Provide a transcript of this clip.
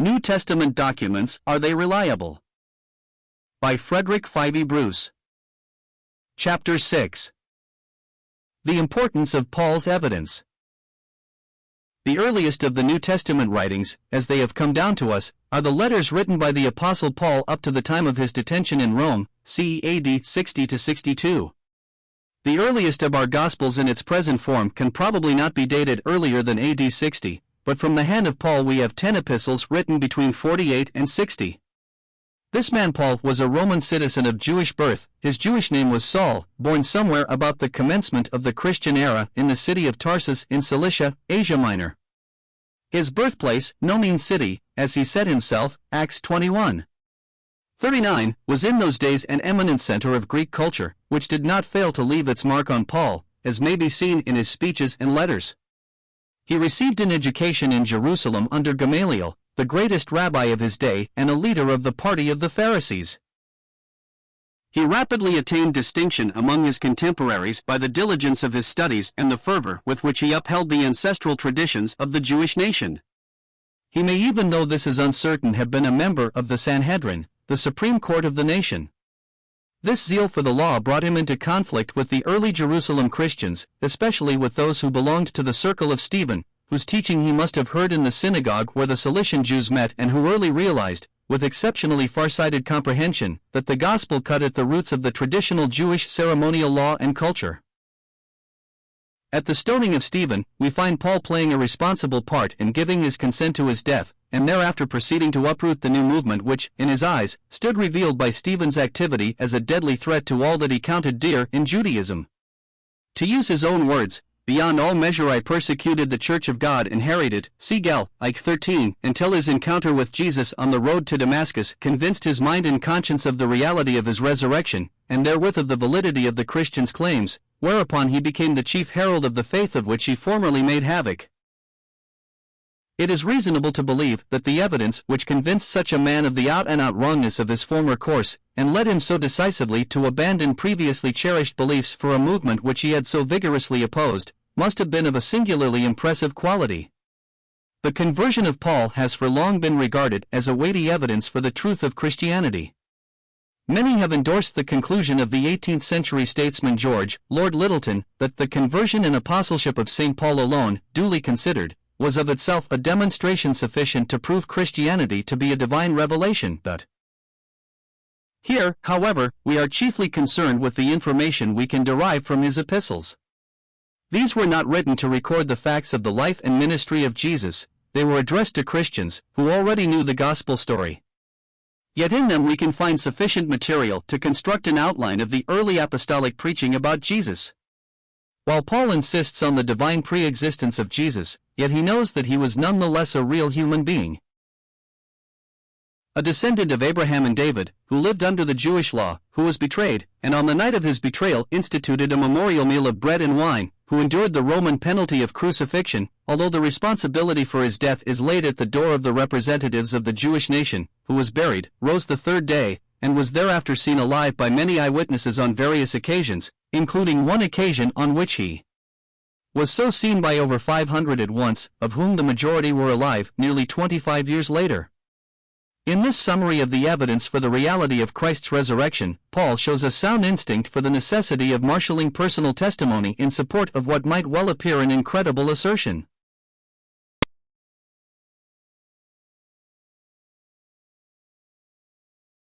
New Testament documents, are they reliable? By Frederick Fyvie Bruce. Chapter 6. The importance of Paul's evidence. The earliest of the New Testament writings, as they have come down to us, are the letters written by the Apostle Paul up to the time of his detention in Rome, c. AD 60 to 62. The earliest of our Gospels in its present form can probably not be dated earlier than AD 60, but from the hand of Paul we have 10 epistles written between 48 and 60. This man Paul was a Roman citizen of Jewish birth. His Jewish name was Saul, born somewhere about the commencement of the Christian era in the city of Tarsus in Cilicia, Asia Minor. His birthplace, no mean city, as he said himself, Acts 21:39, was in those days an eminent center of Greek culture, which did not fail to leave its mark on Paul, as may be seen in his speeches and letters. He received an education in Jerusalem under Gamaliel, the greatest rabbi of his day and a leader of the party of the Pharisees. He rapidly attained distinction among his contemporaries by the diligence of his studies and the fervor with which he upheld the ancestral traditions of the Jewish nation. He may, even though this is uncertain, have been a member of the Sanhedrin, the supreme court of the nation. This zeal for the law brought him into conflict with the early Jerusalem Christians, especially with those who belonged to the circle of Stephen, whose teaching he must have heard in the synagogue where the Cilician Jews met, and who early realized, with exceptionally far-sighted comprehension, that the gospel cut at the roots of the traditional Jewish ceremonial law and culture. At the stoning of Stephen, we find Paul playing a responsible part in giving his consent to his death, and thereafter proceeding to uproot the new movement which, in his eyes, stood revealed by Stephen's activity as a deadly threat to all that he counted dear in Judaism. To use his own words, "Beyond all measure I persecuted the Church of God and harried it," see Gal. 13, until his encounter with Jesus on the road to Damascus convinced his mind and conscience of the reality of his resurrection, and therewith of the validity of the Christian's claims, whereupon he became the chief herald of the faith of which he formerly made havoc. It is reasonable to believe that the evidence which convinced such a man of the out-and-out wrongness of his former course, and led him so decisively to abandon previously cherished beliefs for a movement which he had so vigorously opposed, must have been of a singularly impressive quality. The conversion of Paul has for long been regarded as a weighty evidence for the truth of Christianity. Many have endorsed the conclusion of the 18th century statesman George, Lord Lyttelton, that the conversion and apostleship of St. Paul alone, duly considered, was of itself a demonstration sufficient to prove Christianity to be a divine revelation. Here, however, we are chiefly concerned with the information we can derive from his epistles. These were not written to record the facts of the life and ministry of Jesus. They were addressed to Christians who already knew the gospel story. Yet in them we can find sufficient material to construct an outline of the early apostolic preaching about Jesus. While Paul insists on the divine pre-existence of Jesus, yet he knows that he was nonetheless a real human being. A descendant of Abraham and David, who lived under the Jewish law, who was betrayed, and on the night of his betrayal instituted a memorial meal of bread and wine, who endured the Roman penalty of crucifixion, although the responsibility for his death is laid at the door of the representatives of the Jewish nation, who was buried, rose the third day, and was thereafter seen alive by many eyewitnesses on various occasions, including one occasion on which he was so seen by over 500 at once, of whom the majority were alive nearly 25 years later. In this summary of the evidence for the reality of Christ's resurrection, Paul shows a sound instinct for the necessity of marshalling personal testimony in support of what might well appear an incredible assertion.